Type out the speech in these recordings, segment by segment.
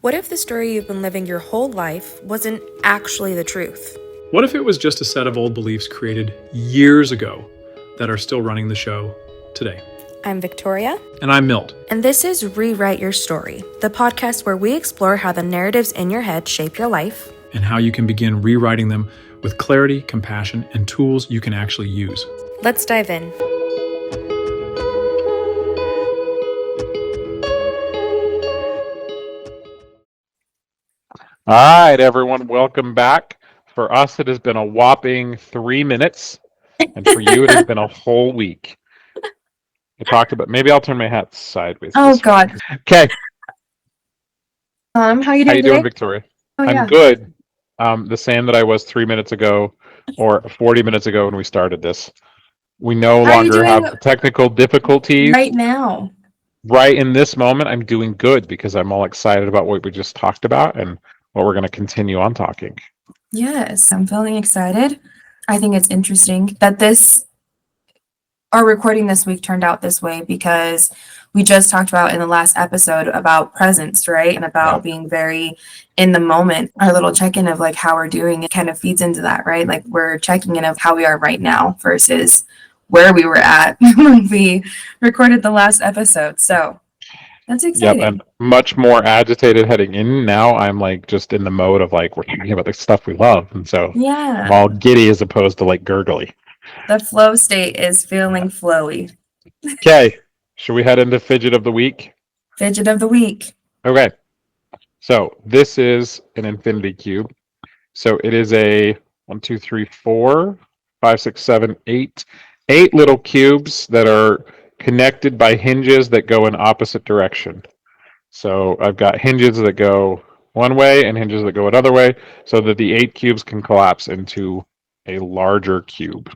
What if the story you've been living your whole life wasn't actually the truth? What if it was just a set of old beliefs created years ago that are still running the show today? I'm Victoria. And I'm Milt. And this is Rewrite Your Story, the podcast where we explore how the narratives in your head shape your life. And how you can begin rewriting them with clarity, compassion, and tools you can actually use. Let's dive in. All right, everyone, welcome back. For us, it has been a whopping 3 minutes, and for you, it has been a whole week. I talked about, maybe I'll turn my hat sideways. Oh, God. Okay. How you doing How you today? doing, Victoria? Oh, yeah. I'm good. The same that I was 3 minutes ago or 40 minutes ago when we started this. We no How are you longer doing have technical difficulties. right now? Right in this moment, I'm doing good because I'm all excited about what we just talked about and what we're going to continue on talking. Yes, I'm feeling excited. I think it's interesting that our recording this week turned out this way because we just talked about in the last episode about presence, right? And about being very in the moment. Our little check-in of like how we're doing, it kind of feeds into that, right? Like we're checking in of how we are right now versus where we were at when we recorded the last episode. So that's exciting. Yep, and much more agitated heading in. Now I'm like just in the mode of like we're talking about the stuff we love, and so I'm Yeah, all giddy as opposed to like gurgly. the flow state is feeling flowy. Okay, should we head into fidget of the week? Fidget of the week. Okay, so this is an infinity cube. So it is a 1, 2, 3, 4, 5, 6, 7, 8 little cubes that are connected by hinges that go in opposite direction. So I've got hinges that go one way and hinges that go another way so that the 8 cubes can collapse into a larger cube.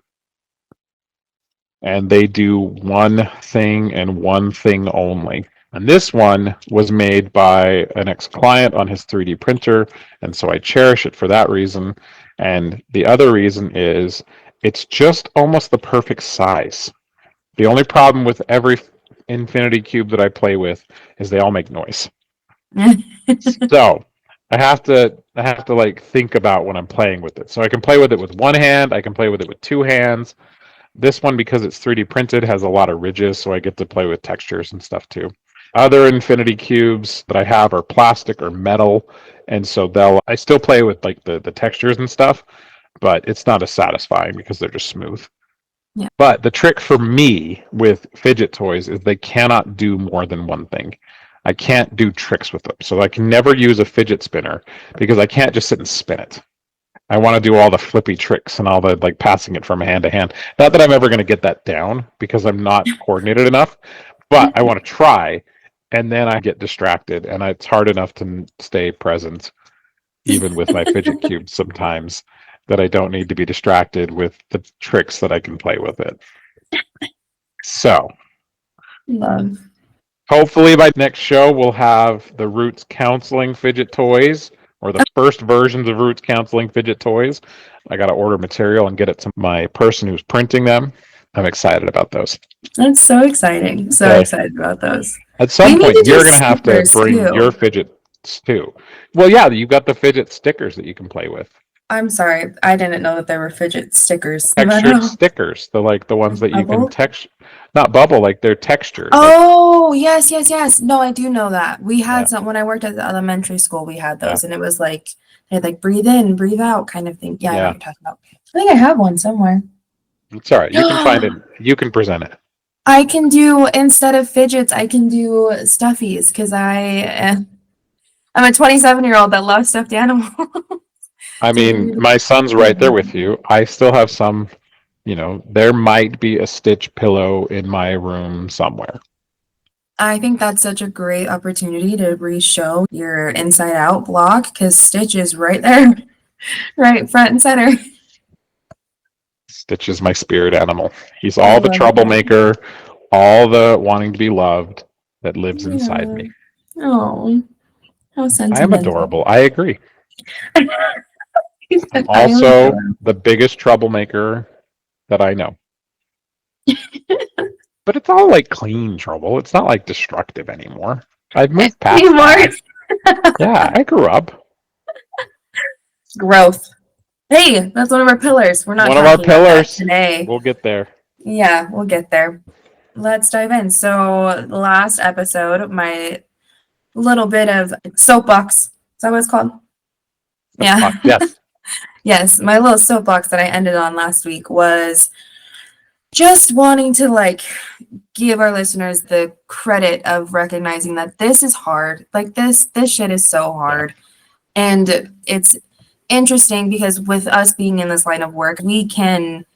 And they do one thing and one thing only. And this one was made by an ex-client on his 3D printer, and so I cherish it for that reason. And the other reason is it's just almost the perfect size. The only problem with every infinity cube that I play with is they all make noise. So I have to like think about when I'm playing with it. So I can play with it with one hand, I can play with it with two hands. This one, because it's 3D printed, has a lot of ridges, so I get to play with textures and stuff too. Other infinity cubes that I have are plastic or metal, and so I still play with like the textures and stuff, but it's not as satisfying because they're just smooth. Yeah. But the trick for me with fidget toys is they cannot do more than one thing. I can't do tricks with them. So I can never use a fidget spinner because I can't just sit and spin it. I want to do all the flippy tricks and all the like passing it from hand to hand. Not that I'm ever going to get that down because I'm not coordinated enough, but I want to try. And then I get distracted, and it's hard enough to stay present, even with my fidget cubes sometimes, that I don't need to be distracted with the tricks that I can play with it. So, Love. hopefully by next show, we'll have the Roots Counseling fidget toys, or the first versions of Roots Counseling fidget toys. I got to order material and get it to my person who's printing them. I'm excited about those. That's so exciting. So Okay. excited about those. At some We need point, to do you're going to have to stickers, bring too. your fidgets too. Well, yeah, you've got the fidget stickers that you can play with. I'm sorry. I didn't know that there were fidget stickers. Textured stickers, the ones that you can Bubble? text, not bubble, like they're textured. Oh, yes. No, I do know that. We had Yeah. some when I worked at the elementary school, we had those, and it was like they had like breathe in, breathe out kind of thing. Yeah, I know what you're talking about. I think I have one somewhere. It's all right. You can find it. You can present it. I can do, instead of fidgets, I can do stuffies because I'm a 27-year-old that loves stuffed animals. I mean, my son's right there with you. I still have some, there might be a Stitch pillow in my room somewhere. I think that's such a great opportunity to re-show your Inside Out blog because Stitch is right there, right front and center. Stitch is my spirit animal. He's all the love troublemaker, all the wanting to be loved that lives inside me. Oh, how I am sentimental. adorable. I agree. He said, I'm "I am also adorable." the biggest troublemaker that I know. But it's all like clean trouble. It's not like destructive anymore. I've moved past Anymore. that. Yeah, I grew up. Growth. Hey, that's one of our pillars. We're not One of our talking about that pillars. today. We'll get there. Yeah, we'll get there. Let's dive in. So, last episode, my little bit of soapbox. Is that what it's called? Yeah. Yes. Yes, my little soapbox that I ended on last week was just wanting to give our listeners the credit of recognizing that this is hard. Like this shit is so hard. And it's interesting because with us being in this line of work, we can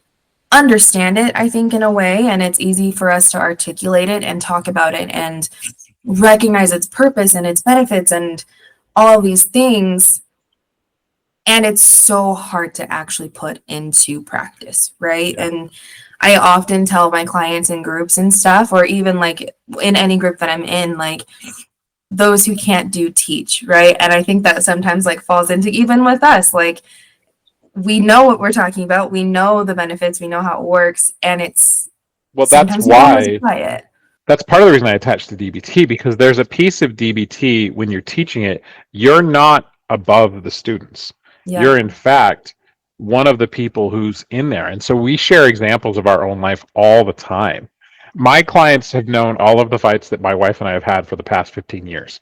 understand it, I think, in a way, and it's easy for us to articulate it and talk about it and recognize its purpose and its benefits and all these things. And it's so hard to actually put into practice, right? Yeah. And I often tell my clients in groups and stuff, or even in any group that I'm in, those who can't do teach, right? And I think that sometimes falls into even with us, we know what we're talking about, we know the benefits, we know how it works, and it's That's sometimes we don't always why. apply it. That's part of the reason I attached to DBT, because there's a piece of DBT when you're teaching it, you're not above the students. Yeah. You're in fact one of the people who's in there. And so we share examples of our own life all the time. My clients have known all of the fights that my wife and I have had for the past 15 years.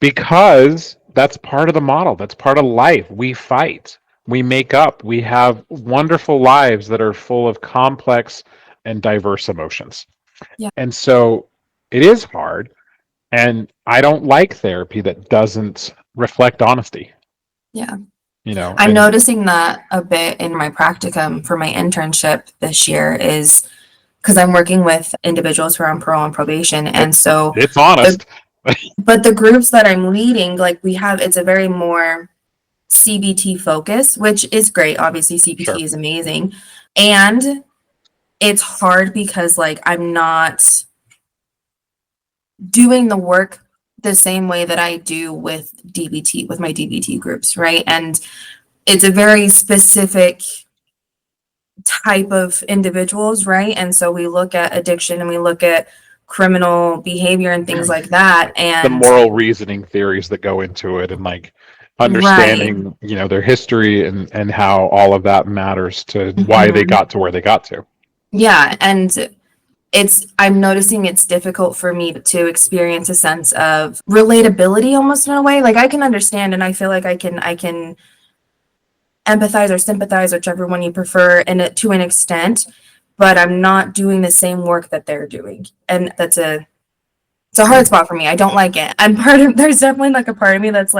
Because that's part of the model. That's part of life. We fight. We make up. We have wonderful lives that are full of complex and diverse emotions. Yeah. And so it is hard. And I don't like therapy that doesn't reflect honesty. Yeah. I'm noticing that a bit in my practicum for my internship this year is because I'm working with individuals who are on parole and probation. And so it's honest. But the groups that I'm leading, it's a very more CBT focus, which is great. Obviously, CBT Sure. is amazing. And it's hard because I'm not doing the work the same way that I do with DBT, with my DBT groups, right? And it's a very specific type of individuals, right? And so we look at addiction and we look at criminal behavior and things like that. And the moral reasoning theories that go into it, and understanding, their history and how all of that matters to why they got to where they got to. Yeah. And I'm noticing it's difficult for me to experience a sense of relatability almost in a way. I can understand, and I feel like I can empathize or sympathize, whichever one you prefer, and to an extent, but I'm not doing the same work that they're doing. And it's a hard spot for me. I don't like it. There's definitely a part of me that's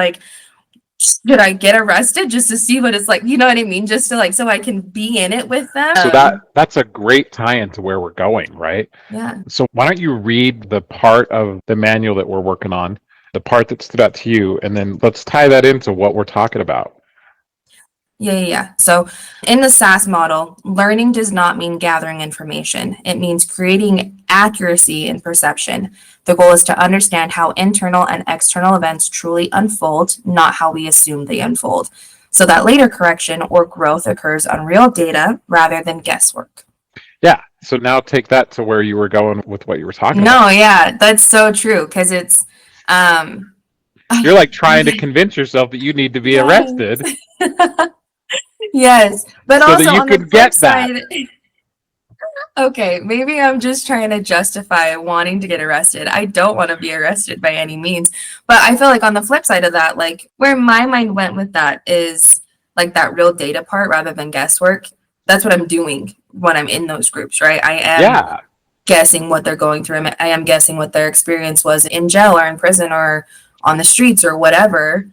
should I get arrested just to see what it's like? You know what I mean? Just to so I can be in it with them. So that's a great tie-in to where we're going, right? Yeah. So why don't you read the part of the manual that we're working on, the part that stood out to you, and then let's tie that into what we're talking about. Yeah. So in the SAS model, learning does not mean gathering information. It means creating accuracy in perception. The goal is to understand how internal and external events truly unfold, not how we assume they unfold, so that later correction or growth occurs on real data rather than guesswork. Yeah. So now take that to where you were going with what you were talking about. No, yeah, that's so true, because it's you're trying to convince yourself that you need to be arrested. Yes, but so also that you on the could flip get side, that. Okay, maybe I'm just trying to justify wanting to get arrested. I don't want to be arrested by any means, but I feel like on the flip side of that, where my mind went with that is that real data part rather than guesswork. That's what I'm doing when I'm in those groups, right? I am guessing what they're going through. I am guessing what their experience was in jail or in prison or on the streets or whatever,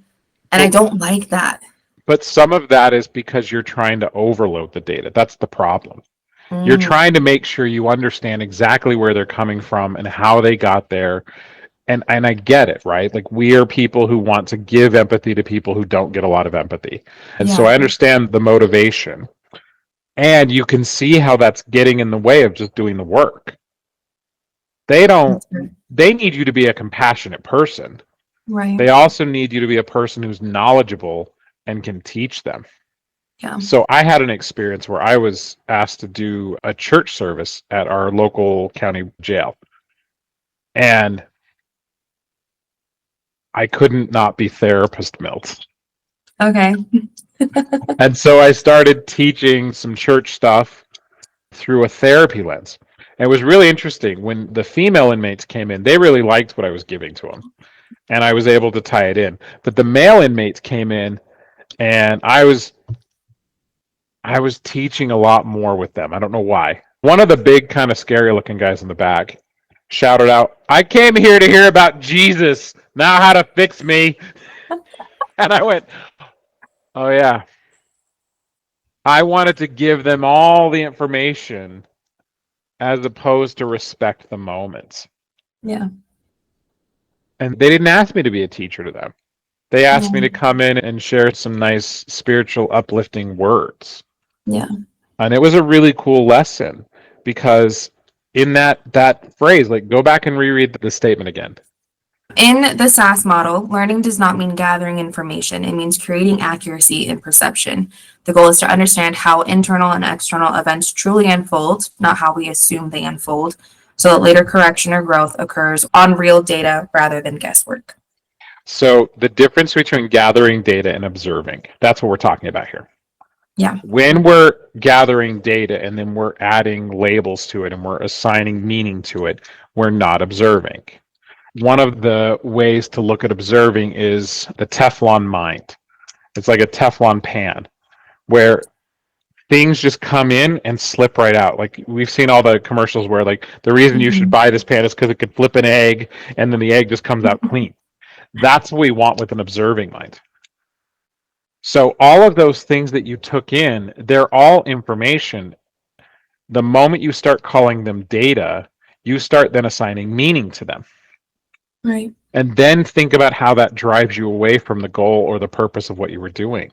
and I don't like that. But some of that is because you're trying to overload the data. That's the problem. You're trying to make sure you understand exactly where they're coming from and how they got there. And I get it, right? We are people who want to give empathy to people who don't get a lot of empathy. And so I understand the motivation. And you can see how that's getting in the way of just doing the work. They need you to be a compassionate person. Right. They also need you to be a person who's knowledgeable and can teach them. Yeah. So I had an experience where I was asked to do a church service at our local county jail. And I couldn't not be therapist Milt. Okay. And so I started teaching some church stuff through a therapy lens. And it was really interesting. When the female inmates came in, they really liked what I was giving to them. And I was able to tie it in. But the male inmates came in, and I was teaching a lot more with them. I don't know why. One of the big kind of scary looking guys in the back shouted out, "I came here to hear about Jesus, now how to fix me." And I went, "Oh yeah." I wanted to give them all the information as opposed to respect the moment. Yeah. And they didn't ask me to be a teacher to them. They asked me Yeah. to come in and share some nice spiritual uplifting words. Yeah. And it was a really cool lesson, because in that phrase, like, go back and reread the statement again. In the SAS model, learning does not mean gathering information. It means creating accuracy in perception. The goal is to understand how internal and external events truly unfold, not how we assume they unfold, so that later correction or growth occurs on real data rather than guesswork. So the difference between gathering data and observing, that's what we're talking about here. Yeah. When we're gathering data and then we're adding labels to it and we're assigning meaning to it, we're not observing. One of the ways to look at observing is the Teflon mind. It's like a Teflon pan where things just come in and slip right out. Like, we've seen all the commercials where, like, the reason you should buy this pan is because it could flip an egg and then the egg just comes out clean. That's what we want with an observing mind. So all of those things that you took in, they're all information. The moment you start calling them data, you start then assigning meaning to them. Right. And then think about how that drives you away from the goal or the purpose of what you were doing.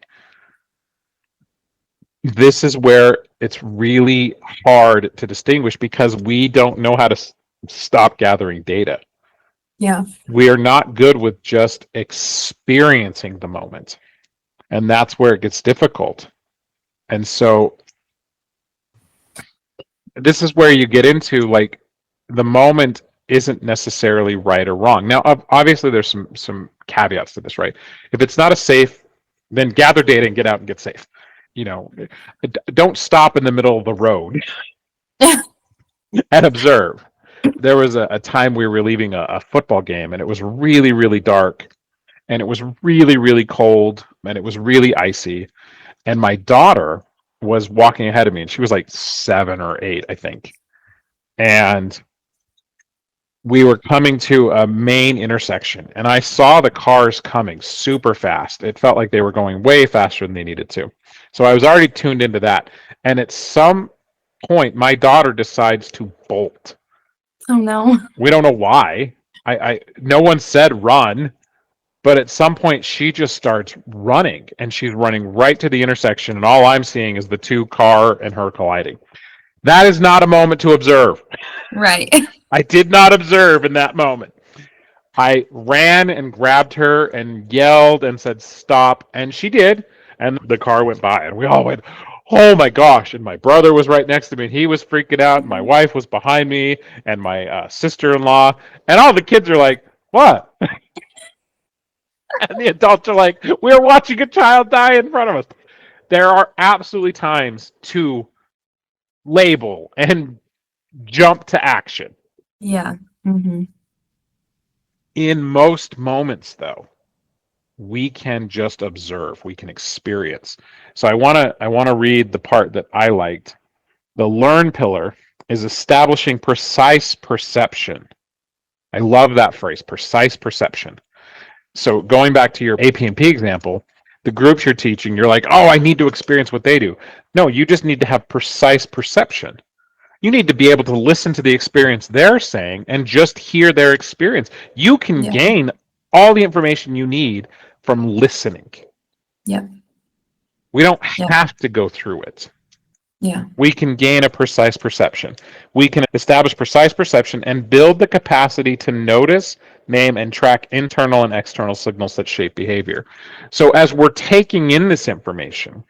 This is where it's really hard to distinguish, because we don't know how to stop gathering data. Yeah. We are not good with just experiencing the moment. And that's where it gets difficult. And so this is where you get into, like, the moment isn't necessarily right or wrong. Now, obviously, there's some caveats to this, right? If it's not a safe, then gather data and get out and get safe. You know, don't stop in the middle of the road and observe. There was a time we were leaving a football game, and it was really, really dark, and it was really, really cold, and it was really icy. And my daughter was walking ahead of me, and she was like 7 or 8, I think. And we were coming to a main intersection, and I saw the cars coming super fast. It felt like they were going way faster than they needed to. So I was already tuned into that. And at some point, my daughter decides to bolt. Oh no. We don't know why. No one said run, but at some point she just starts running, and she's running right to the intersection, and all I'm seeing is the two car and her colliding. That is not a moment to observe. Right. I did not observe in that moment. I ran and grabbed her and yelled and said, "Stop." And she did. And the car went by, and we all went, "Oh my gosh." And my brother was right next to me, and he was freaking out. And my wife was behind me, and my sister-in-law. And all the kids are like, "What?" And the adults are like, "We're watching a child die in front of us." There are absolutely times to label and jump to action. Yeah. Mm-hmm. In most moments, though, we can just observe, we can experience. So I want to read the part that I liked. The learn pillar is establishing precise perception. I love that phrase, precise perception. So going back to your AP&P example, the groups you're teaching, you're like, "Oh, I need to experience what they do." No, you just need to have precise perception. You need to be able to listen to the experience they're saying and just hear their experience. You can gain all the information you need from listening. Yeah. We don't have to go through it. Yeah. We can gain a precise perception. We can establish precise perception and build the capacity to notice, name, and track internal and external signals that shape behavior. So as we're taking in this information,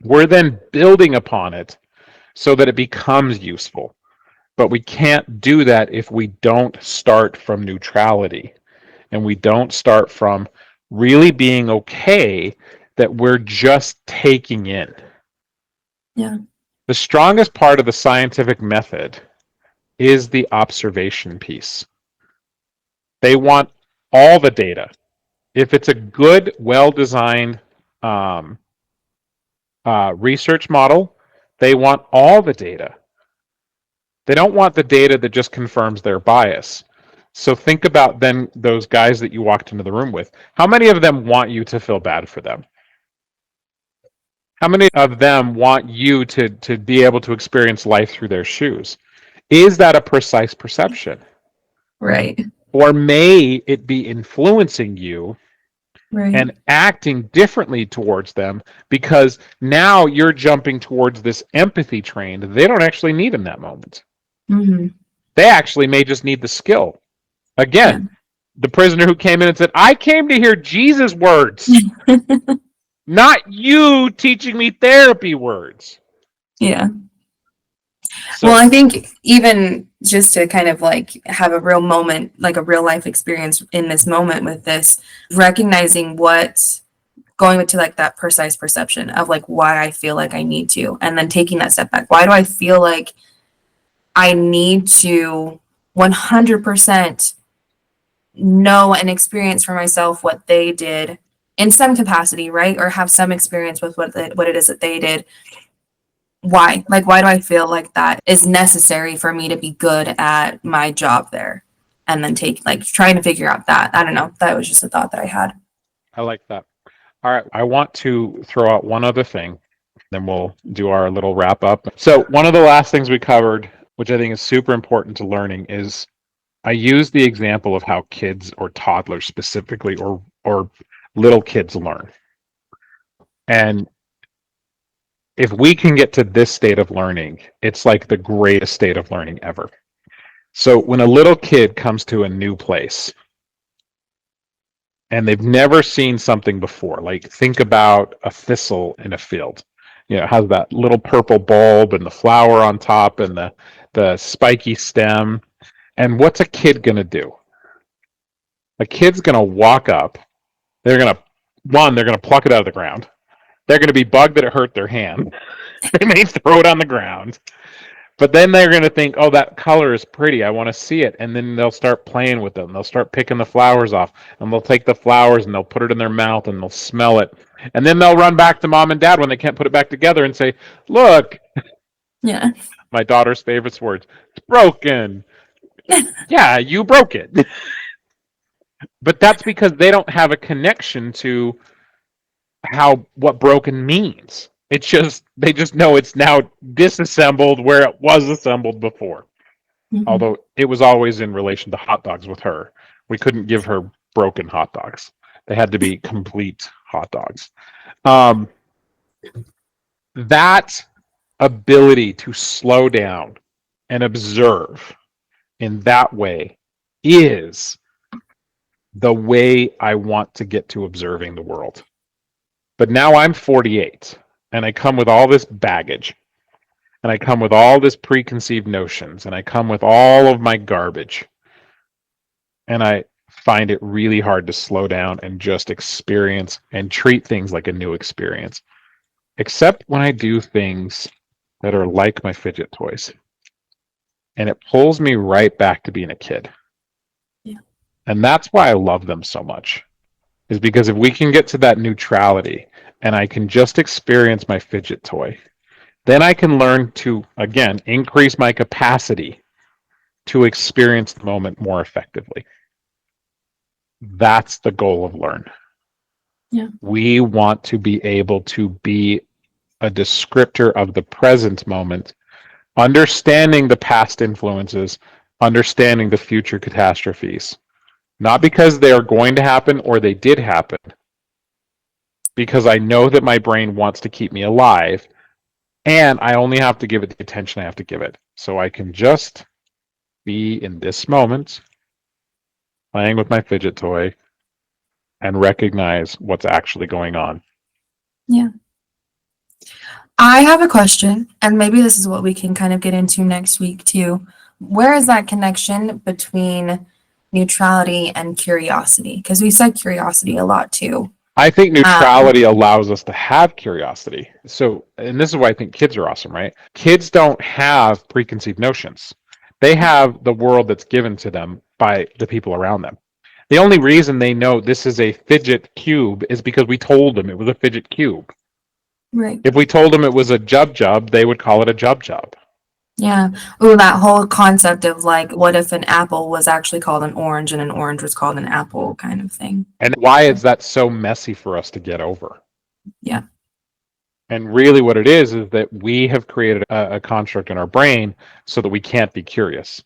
we're then building upon it so that it becomes useful. But we can't do that if we don't start from neutrality. and we don't start from really being okay that we're just taking in. Yeah. The strongest part of the scientific method is the observation piece. They want all the data. If it's a good, well-designed research model, they want all the data. They don't want the data that just confirms their bias. So think about then those guys that you walked into the room with. How many of them want you to feel bad for them? How many of them want you to be able to experience life through their shoes? Is that a precise perception? Right. Or may it be influencing you Right. and acting differently towards them because now you're jumping towards this empathy train that they don't actually need in that moment. Mm-hmm. They actually may just need the skill. Again, Yeah. the prisoner who came in and said, I came to hear Jesus' words, not you teaching me therapy words. Yeah. So, Well, I think even just to kind of like have a real moment, like a real life experience in this moment with this, recognizing what going to like that precise perception of like why I feel like I need to, and then taking that step back. Why do I feel like I need to 100% know and experience for myself what they did in some capacity, right? Or have some experience with what it is that they did. Why? Like, why do I feel like that is necessary for me to be good at my job there? And then trying to figure out that. I don't know. That was just a thought that I had. I like that. All right. I want to throw out one other thing, then we'll do our little wrap up. So, one of the last things we covered, which I think is super important to learning, is I use the example of how kids or toddlers specifically or little kids learn. And if we can get to this state of learning, it's like the greatest state of learning ever. So when a little kid comes to a new place and they've never seen something before, like think about a thistle in a field. You know, it has that little purple bulb and the flower on top and the spiky stem. And what's a kid going to do? A kid's going to walk up. They're going to pluck it out of the ground. They're going to be bugged that it hurt their hand. They may throw it on the ground. But then they're going to think, oh, that color is pretty. I want to see it. And then they'll start playing with them. They'll start picking the flowers off. And they'll take the flowers and they'll put it in their mouth and they'll smell it. And then they'll run back to mom and dad when they can't put it back together and say, look, Yeah. my daughter's favorite words, it's broken. Yeah, you broke it. But that's because they don't have a connection to what broken means. It's just they just know it's now disassembled where it was assembled before. Mhm. Although it was always in relation to hot dogs with her. We couldn't give her broken hot dogs. They had to be complete hot dogs. That ability to slow down and observe in that way is the way I want to get to observing the world. But now I'm 48 and I come with all this baggage and I come with all this preconceived notions and I come with all of my garbage. And I find it really hard to slow down and just experience and treat things like a new experience. Except when I do things that are like my fidget toys. And it pulls me right back to being a kid. Yeah. And that's why I love them so much. Is because if we can get to that neutrality and I can just experience my fidget toy, then I can learn to, again, increase my capacity to experience the moment more effectively. That's the goal of Learn. Yeah. We want to be able to be a descriptor of the present moment, understanding the past influences, understanding the future catastrophes. Not because they are going to happen or they did happen, because I know that my brain wants to keep me alive, and I only have to give it the attention I have to give it. So I can just be in this moment, playing with my fidget toy, and recognize what's actually going on. Yeah. I have a question, and maybe this is what we can kind of get into next week too. Where is that connection between neutrality and curiosity, because we said curiosity a lot too. I think neutrality allows us to have curiosity. So, and this is why I think kids are awesome, right? Kids don't have preconceived notions. They have the world that's given to them by the people around them. The only reason they know this is a fidget cube is because we told them it was a fidget cube. Right. If we told them it was a jub, they would call it a jub. Yeah. Oh, that whole concept of like, what if an apple was actually called an orange and an orange was called an apple kind of thing. And why is that so messy for us to get over? Yeah. And really what it is that we have created a construct in our brain so that we can't be curious.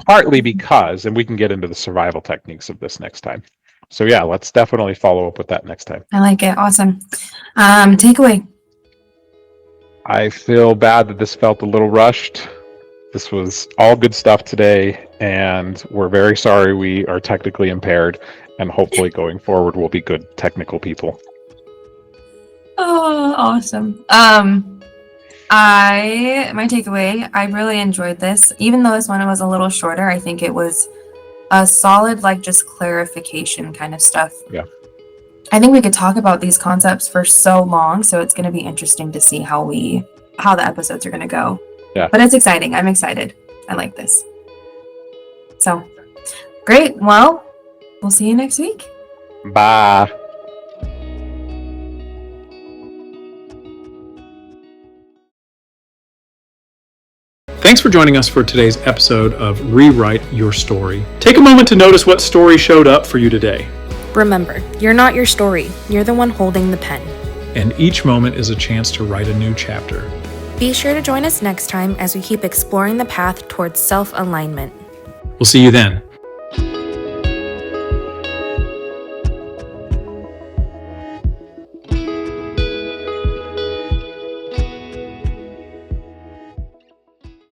Partly because, and we can get into the survival techniques of this next time. So yeah, let's definitely follow up with that next time. I like it. Awesome. Takeaway. I feel bad that this felt a little rushed. This was all good stuff today, and we're very sorry we are technically impaired, and hopefully going forward we'll be good technical people. Oh, awesome. My takeaway, I really enjoyed this. Even though this one was a little shorter, I think it was a solid, like, just clarification kind of stuff. Yeah. I think we could talk about these concepts for so long, so it's going to be interesting to see how the episodes are going to go. Yeah. But it's exciting. I'm excited. I like this. So, great. Well, we'll see you next week. Bye. Thanks for joining us for today's episode of Rewrite Your Story. Take a moment to notice what story showed up for you today. Remember, you're not your story. You're the one holding the pen. And each moment is a chance to write a new chapter. Be sure to join us next time as we keep exploring the path towards self-alignment. We'll see you then.